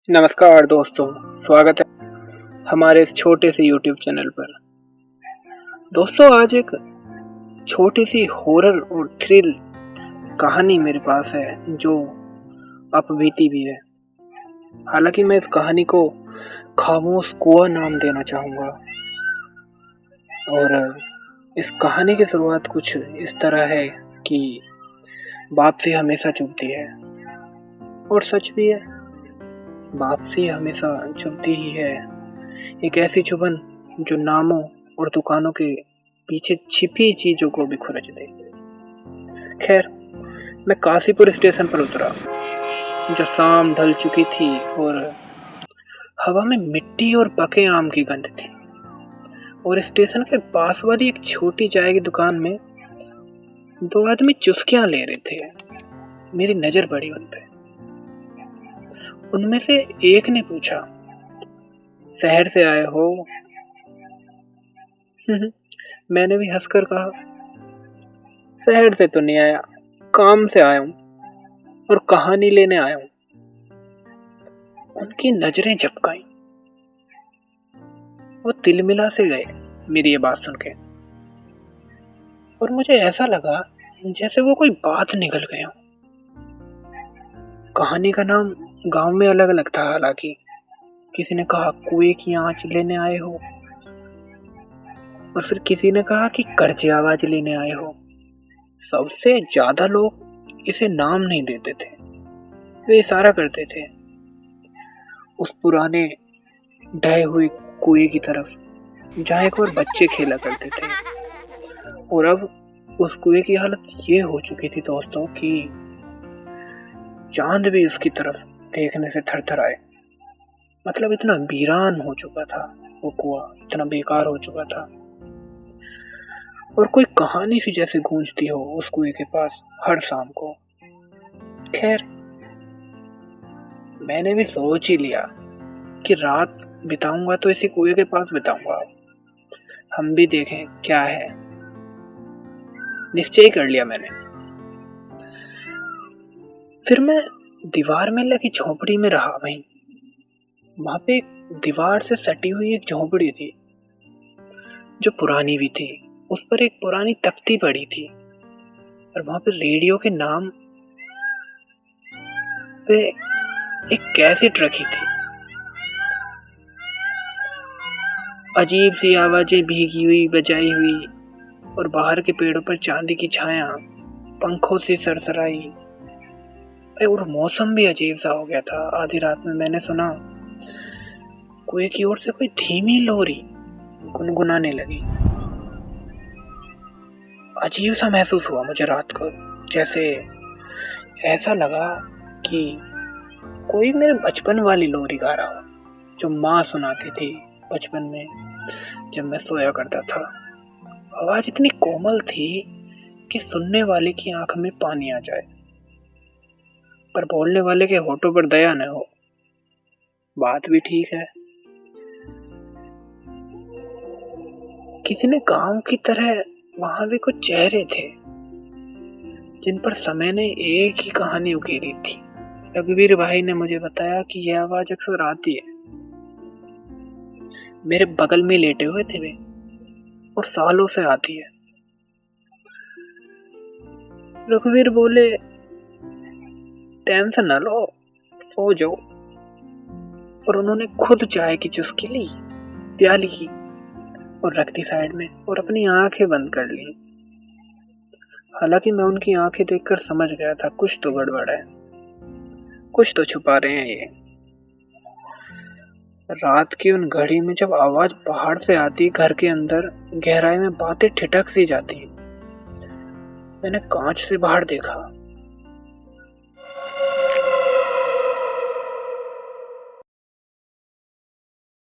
नमस्कार दोस्तों, स्वागत है हमारे इस छोटे से YouTube चैनल पर। दोस्तों, आज एक छोटी सी हॉरर और थ्रिल कहानी मेरे पास है जो अपबीती भी है। हालांकि मैं इस कहानी को खामोश कुआं नाम देना चाहूँगा और इस कहानी की शुरुआत कुछ इस तरह है कि वापसी हमेशा चुभती है और सच भी है। वापसी हमेशा चुभती ही है। एक ऐसी चुभन जो नामों और दुकानों के पीछे छिपी चीजों को भी खुरच दे। खैर, मैं काशीपुर स्टेशन पर उतरा। जो शाम ढल चुकी थी और हवा में मिट्टी और पके आम की गंध थी। और स्टेशन के पास वाली एक छोटी चाय की दुकान में दो आदमी चुस्कियां ले रहे थे। मेरी नजर पड़ी उन पे। उनमें से एक ने पूछा, शहर से आए हो? मैंने भी हंसकर कहा, शहर से तो नहीं आया, काम से आया हूँ और कहानी लेने आया हूँ। उनकी नजरें झपकाई। वो तिलमिला से गए मेरी ये बात सुन के। और मुझे ऐसा लगा जैसे वो कोई बात निकल गया। कहानी का नाम गांव में अलग अलग था। हालांकि किसी ने कहा कुएं की आंच लेने आए हो और फिर किसी ने कहा कि कर्जे आवाज लेने आए हो। सबसे ज्यादा लोग इसे नाम नहीं देते थे, वे इशारा करते थे उस पुराने ढहे हुए कुएं की तरफ जहाँ एक बार बच्चे खेला करते थे। और अब उस कुएं की हालत ये हो चुकी थी दोस्तों कि चांद भी उसकी तरफ देखने से थरथर आए। मतलब इतना वीरान हो चुका था वो कुआं, इतना बेकार हो चुका था। और कोई कहानी सी जैसे गूंजती हो उस कुएं के पास हर शाम को। खैर, मैंने भी सोच ही लिया कि रात बिताऊंगा तो इसी कुएं के पास बिताऊंगा। हम भी देखें क्या है। निश्चय कर लिया मैंने। फिर मैं दीवार में लगी झोपड़ी में रहा। वहां पे दीवार से सटी हुई एक झोपड़ी थी जो पुरानी भी थी। उस पर एक पुरानी तख्ती पड़ी थी और वहां पे रेडियो के नाम पे एक कैसेट रखी थी। अजीब सी आवाजें भीगी हुई बजाई हुई और बाहर के पेड़ों पर चांदी की छाया पंखों से सरसराई। और मौसम भी अजीब सा हो गया था। आधी रात में मैंने सुना कुएं की ओर से कोई धीमी लोरी गुनगुनाने लगी। अजीब सा महसूस हुआ मुझे रात को। जैसे ऐसा लगा कि कोई मेरे बचपन वाली लोरी गा रहा हो जो माँ सुनाती थी बचपन में जब मैं सोया करता था। आवाज इतनी कोमल थी कि सुनने वाले की आंख में पानी आ जाए, पर बोलने वाले के होठों पर दया न हो। बात भी ठीक है। किसी ने गांव की तरह वहां भी कुछ चेहरे थे जिन पर समय ने एक ही कहानी उकेरी थी। रघुवीर भाई ने मुझे बताया कि यह आवाज अक्सर आती है। मेरे बगल में लेटे हुए थे वे और सालों से आती है। रघुवीर बोले, टेंशन न लो, सो जाओ। और उन्होंने खुद चाय की चुस्की ली, प्याली की और रख दी साइड में और अपनी आंखें बंद कर ली। हालांकि मैं उनकी आंखें देखकर समझ गया था कुछ तो गड़बड़ है, कुछ तो छुपा रहे हैं ये। रात की उन घड़ी में जब आवाज बाहर से आती, घर के अंदर गहराई में बातें ठिठक सी जाती। मैंने कांच से बाहर देखा।